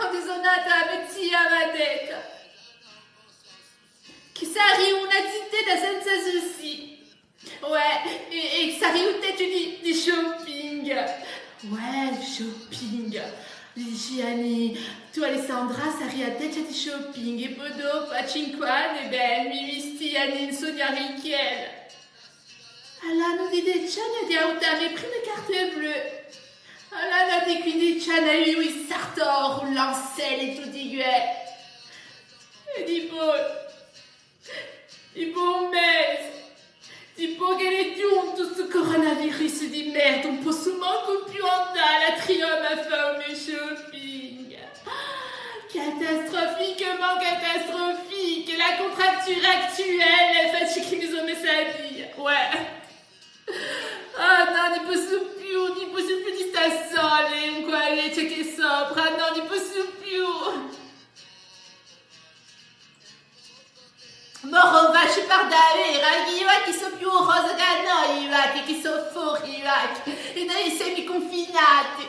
condizionata a mezzia vedete. Che sarà una zitta senza sushi. Ouais, et ça arrive peut-être du shopping. Ouais, du shopping. Gianni, tu Alessandra, ça arrive peut-être du shopping. Et poi dopo a 5 anni, beh, mi visti in sogna Richel. All'anno di 10 anni di avuto le prime carte bleues. All'anno di 15 anni ho eu il sartor, un lancel e tutto di gue. E tipo un mese. Tipo che è giunto sto coronavirus di merda, non posso manco più andare a Triumph a fare un shopping. Catastrophiquement catastrophique. La contracture actuelle fait ce qu'ils nous ont mis à dire. Ouais. Ah no, non posso più di stare sole, qua c'è che sopra, no, non posso più. Moro vache par davvero, io che sono più rosa che noi, che sono fuori, e noi siamo confinati.